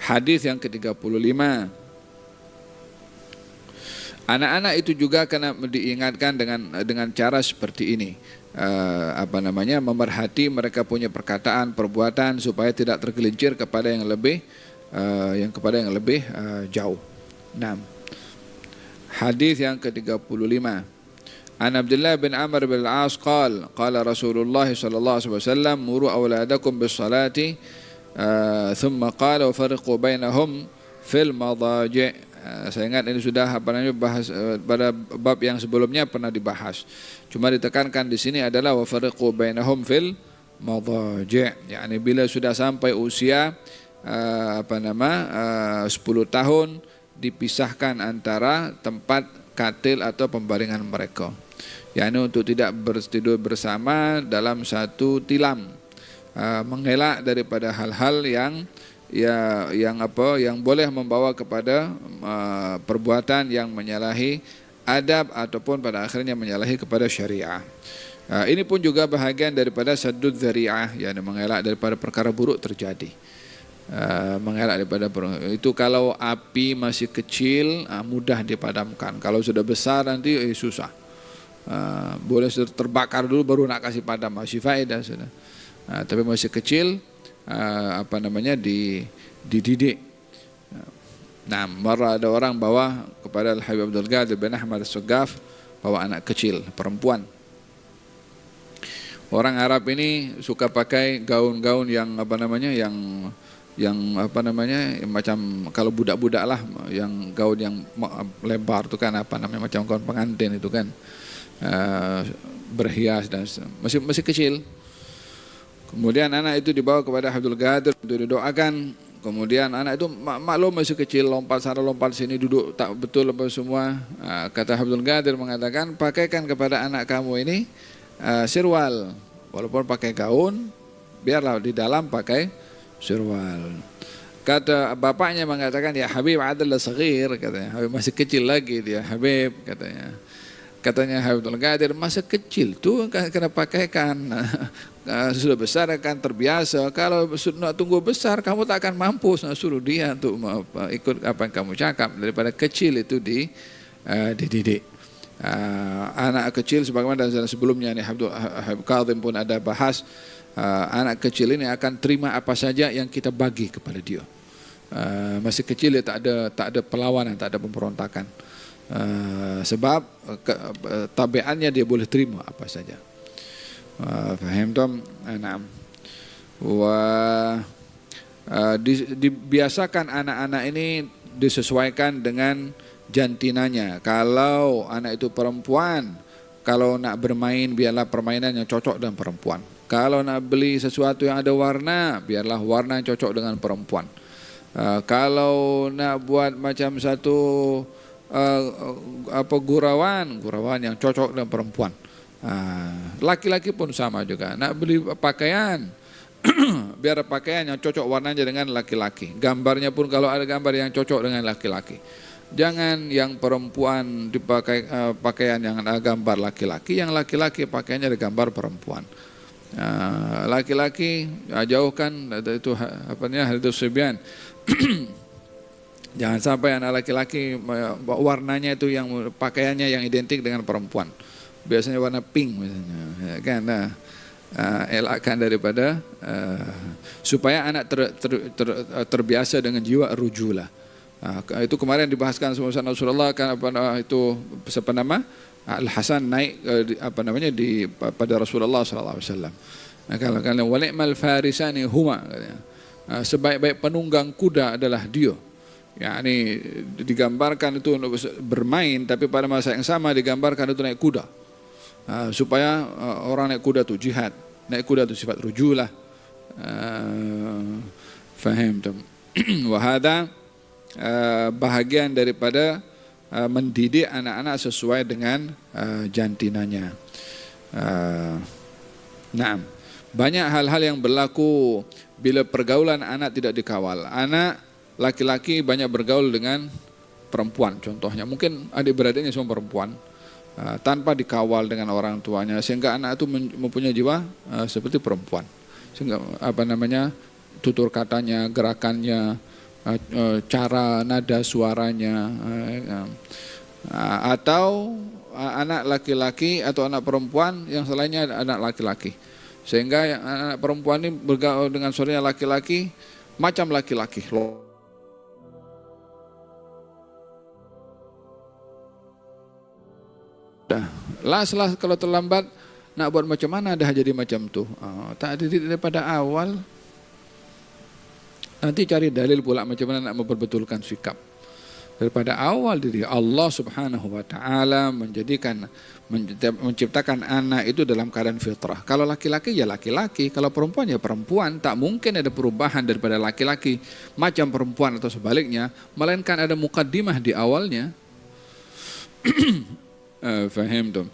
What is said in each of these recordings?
Hadis yang ke-35. Anak-anak itu juga kena diingatkan dengan cara seperti ini. Memerhati mereka punya perkataan, perbuatan supaya tidak tergelincir kepada yang lebih jauh. 6. Hadis yang ke-35. An Abdullah bin Amr bin Al-As qala Rasulullah sallallahu alaihi wasallam muru awladakum bis salati thumma qala wa farriqu bainahum fil madaji'. Saya ingat ini sudah bahas pada bab yang sebelumnya pernah dibahas. Cuma ditekankan di sini adalah wa farriqu bainahum fil madaji', yakni bila sudah sampai usia 10 tahun dipisahkan antara tempat katil atau pembaringan mereka. Yakni untuk tidak tidur bersama dalam satu tilam, mengelak daripada hal-hal yang boleh membawa kepada perbuatan yang menyalahi adab ataupun pada akhirnya menyalahi kepada syariah. Ini pun juga bahagian daripada saddud dzari'ah, yakni mengelak daripada perkara buruk terjadi. Mengelak daripada itu. Kalau api masih kecil mudah dipadamkan. Kalau sudah besar nanti susah. Boleh sudah terbakar dulu baru nak kasih padam, masih faedah sudah. Tapi masih kecil dididik. Nah, marah ada orang bawa kepada Al-Habib Abdul Qadir bin Ahmad As-Saggaf, bawa anak kecil perempuan. Orang Arab ini suka pakai gaun-gaun yang macam kalau budak-budak lah, yang gaun yang lebar itu kan macam gaun pengantin itu kan, berhias dan masih kecil. Kemudian anak itu dibawa kepada Abdul Qadir untuk didoakan. Kemudian anak itu maklum masih kecil, lompat sana lompat sini, duduk tak betul apa semua. Kata Abdul Qadir mengatakan, pakaikan kepada anak kamu ini sirwal, walaupun pakai gaun, biarlah di dalam pakai sirwal. Kata bapaknya mengatakan, ya Habib adalah saghir, katanya, Habib masih kecil lagi dia, Habib katanya. Katanya Habibul Qadir, masa kecil tuh kena pakaikan, sudah besar akan terbiasa. Kalau nak tunggu besar kamu tak akan mampu, suruh dia untuk ikut apa yang kamu cakap. Daripada kecil itu dididik. Anak kecil sebagaimana sebelumnya nih Habib Kazim pun ada bahas, anak kecil ini akan terima apa saja yang kita bagi kepada dia. Masih kecil dia tak ada perlawanan, tak ada pemberontakan. Sebab tabiatnya dia boleh terima apa saja. Faham tom? Nah, dibiasakan anak-anak ini disesuaikan dengan jantinanya. Kalau anak itu perempuan, kalau nak bermain biarlah permainan yang cocok dengan perempuan. Kalau nak beli sesuatu yang ada warna, biarlah warna yang cocok dengan perempuan. Kalau nak buat macam satu gurauan yang cocok dengan perempuan. Laki-laki pun sama juga. Nak beli pakaian, biar pakaian yang cocok warnanya dengan laki-laki. Gambarnya pun kalau ada gambar yang cocok dengan laki-laki. Jangan yang perempuan dipakai pakaian yang ada gambar laki-laki, yang laki-laki pakaiannya ada gambar perempuan. Laki-laki jauhkan itu hadits sibyan. Jangan sampai anak laki-laki warnanya itu yang pakaiannya yang identik dengan perempuan. Biasanya warna pink misalnya, ya kan? Elakkan daripada supaya anak terbiasa dengan jiwa rujulah. Itu kemarin dibahaskan sama Rasulullah kan itu Al-Hasan naik pada Rasulullah sallallahu alaihi wasallam. Kalau wali'mal farisani huma, sebaik-baik penunggang kuda adalah dia. Yani digambarkan itu untuk bermain, tapi pada masa yang sama digambarkan itu naik kuda. Supaya orang naik kuda itu jihad, naik kuda itu sifat rujulah. Faham tu? Wahada bahagian daripada mendidik anak-anak sesuai dengan jantinanya. Nah, banyak hal-hal yang berlaku bila pergaulan anak tidak dikawal. Anak laki-laki banyak bergaul dengan perempuan, contohnya mungkin adik-beradiknya semua perempuan, tanpa dikawal dengan orang tuanya, sehingga anak itu mempunyai jiwa seperti perempuan, sehingga tutur katanya, gerakannya, cara nada suaranya, atau anak laki-laki atau anak perempuan yang selainnya anak laki-laki, sehingga yang anak perempuan ini bergaul dengan suaranya laki-laki macam laki-laki. Lah kalau terlambat nak buat macam mana dah jadi macam tu. Tak dididik daripada awal. Nanti cari dalil pula macam mana nak memperbetulkan sikap. Daripada awal diri Allah Subhanahu wa taala menciptakan anak itu dalam keadaan fitrah. Kalau laki-laki ya laki-laki, kalau perempuan ya perempuan. Tak mungkin ada perubahan daripada laki-laki macam perempuan atau sebaliknya, melainkan ada mukaddimah di awalnya. Faham tuh.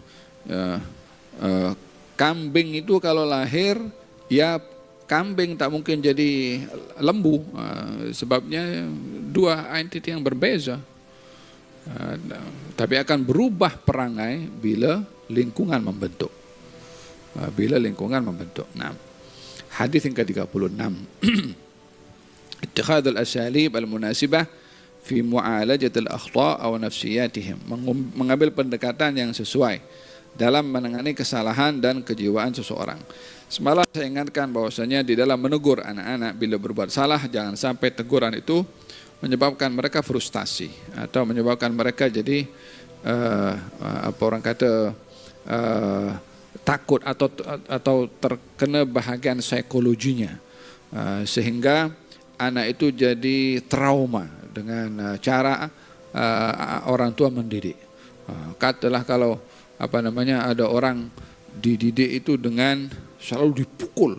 Kambing itu kalau lahir ya kambing, tak mungkin jadi lembu, sebabnya dua entiti yang berbeza, tapi akan berubah perangai bila lingkungan membentuk. Nah, hadis yang ke-36. Ittikhadul asalib al-munasibah fi mu'alajat al-akhta' aw nafsiyatihim, mengambil pendekatan yang sesuai dalam menangani kesalahan dan kejiwaan seseorang. Semalam saya ingatkan bahwasanya di dalam menegur anak-anak bila berbuat salah, jangan sampai teguran itu menyebabkan mereka frustasi atau menyebabkan mereka jadi takut atau terkena bahagian psikologinya, sehingga anak itu jadi trauma dengan cara orang tua mendidik. Katalah kalau ada orang dididik itu dengan selalu dipukul.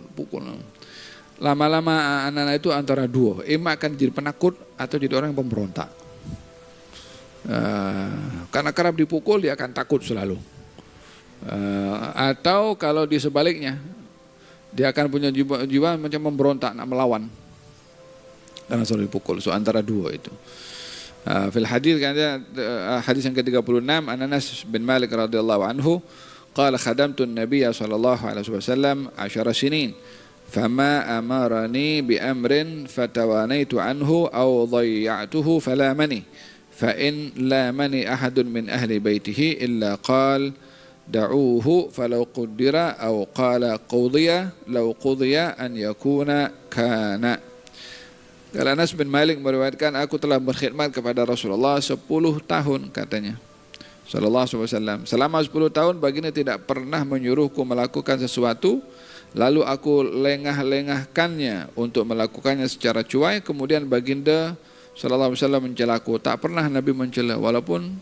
Lama-lama anak-anak itu antara dua, akan jadi penakut atau jadi orang yang pemberontak. Karena kerap dipukul dia akan takut selalu. Atau kalau di sebaliknya, dia akan punya jiwa macam memberontak, nak melawan karena selalu dipukul. So antara dua itu. Fil hadis hadis yang ke-36, Anas bin Malik radhiyallahu anhu qala khadamtu an-nabiy sallallahu alaihi wasallam 10 sinin fama amarani bi amrin fatawanaitu anhu aw dhayya'tuhu falamani fa in lamani ahadun min ahli baitihi illa qala da'uhu falau qaddara aw qala qudiya law qudiya an yakuna kana. Kalau Anas bin Malik meriwayatkan, aku telah berkhidmat kepada Rasulullah 10 tahun katanya. Sallallahu alaihi wasallam. Selama 10 tahun baginda tidak pernah menyuruhku melakukan sesuatu, lalu aku lengah-lengahkannya untuk melakukannya secara cuai, kemudian baginda sallallahu alaihi wasallam mencelaku. Tak pernah Nabi mencela, walaupun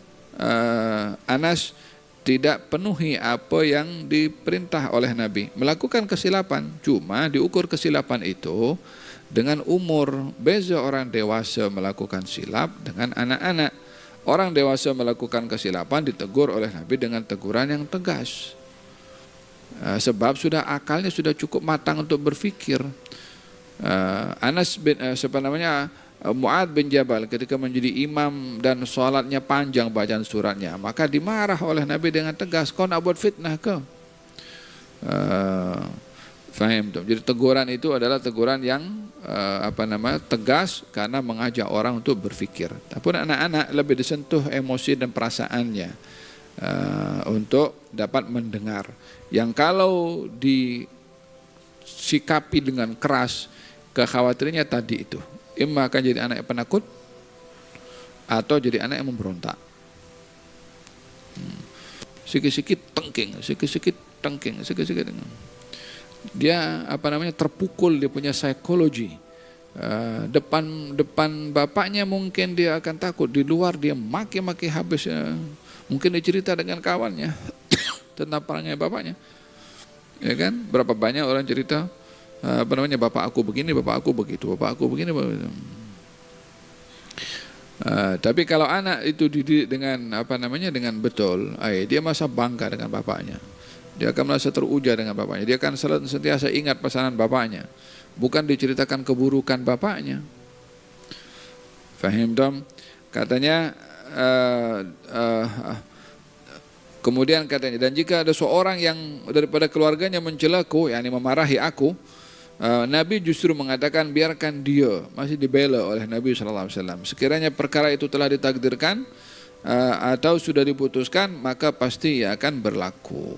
Anas tidak penuhi apa yang diperintah oleh Nabi. Melakukan kesilapan, cuma diukur kesilapan itu dengan umur. Beza orang dewasa melakukan silap dengan anak-anak. Orang dewasa melakukan kesilapan ditegur oleh Nabi dengan teguran yang tegas, sebab akalnya sudah cukup matang untuk berfikir. Mu'ad bin Jabal ketika menjadi imam dan sholatnya panjang bacaan suratnya, maka dimarah oleh Nabi dengan tegas, kau nak buat fitnah ke? Faham tuh. Jadi teguran itu adalah teguran yang tegas karena mengajak orang untuk berfikir. Tapi anak-anak lebih disentuh emosi dan perasaannya untuk dapat mendengar. Yang kalau disikapi dengan keras, kekhawatirannya tadi itu, imma akan jadi anak yang penakut atau jadi anak yang memberontak. Sikit-sikit tengking, sikit-sikit tengking, sikit-sikit dia terpukul, dia punya psikologi. Depan bapaknya mungkin dia akan takut, di luar dia maki-maki habis. Mungkin dia cerita dengan kawannya tentang perangai bapaknya, ya kan? Berapa banyak orang cerita bapak aku begini, bapak aku begitu, bapak aku begini, begitu. Tapi kalau anak itu dididik dengan dengan betul, dia merasa bangga dengan bapaknya. Dia akan merasa teruja dengan bapaknya. Dia akan sentiasa ingat pesanan bapaknya, bukan diceritakan keburukan bapaknya. Fahim dong? Katanya kemudian katanya, dan jika ada seorang yang daripada keluarganya mencelaku, yakni memarahi aku, Nabi justru mengatakan biarkan dia, masih dibela oleh Nabi SAW. Sekiranya perkara itu telah ditakdirkan atau sudah diputuskan, maka pasti ia akan berlaku.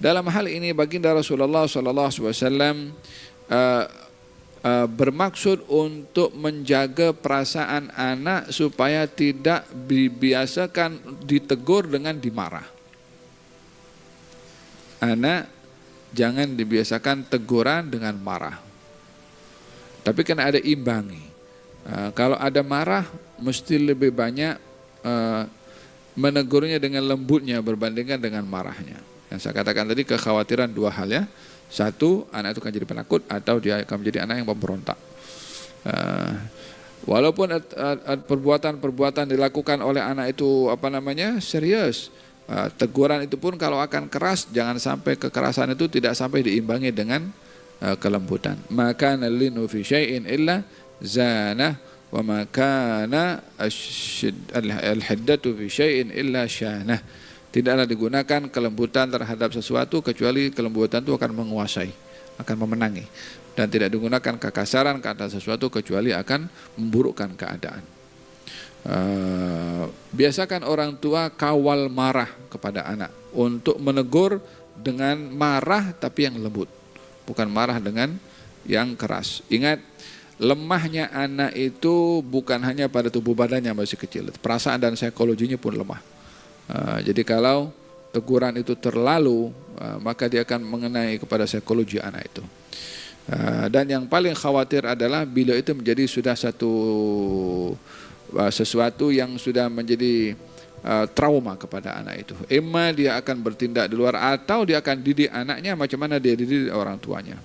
Dalam hal ini baginda Rasulullah SAW bermaksud untuk menjaga perasaan anak supaya tidak dibiasakan ditegur dengan dimarah. Anak jangan dibiasakan teguran dengan marah. Tapi kan ada imbangi. Kalau ada marah, mesti lebih banyak menegurnya dengan lembutnya berbandingkan dengan marahnya. Yang saya katakan tadi kekhawatiran dua hal ya. Satu, anak itu akan jadi penakut atau dia akan menjadi anak yang pemberontak. Walaupun perbuatan-perbuatan dilakukan oleh anak itu serius. Teguran itu pun kalau akan keras, jangan sampai kekerasan itu tidak sampai diimbangi dengan kelembutan. Maka nalinu fi syai'in illa zanah wa makana al-hiddatu fi syai'in illa syanah. Tidaklah digunakan kelembutan terhadap sesuatu kecuali kelembutan itu akan menguasai, akan memenangi, dan tidak digunakan kekasaran ke atas sesuatu kecuali akan memburukkan keadaan. Biasakan orang tua kawal marah kepada anak untuk menegur dengan marah tapi yang lembut, bukan marah dengan yang keras. Ingat, lemahnya anak itu bukan hanya pada tubuh badannya masih kecil, perasaan dan psikologinya pun lemah. Jadi kalau teguran itu terlalu, maka dia akan mengenai kepada psikologi anak itu. Dan yang paling khawatir adalah bila itu menjadi sudah sesuatu yang sudah menjadi trauma kepada anak itu. Dia akan bertindak di luar atau dia akan didik anaknya macam mana dia didik orang tuanya.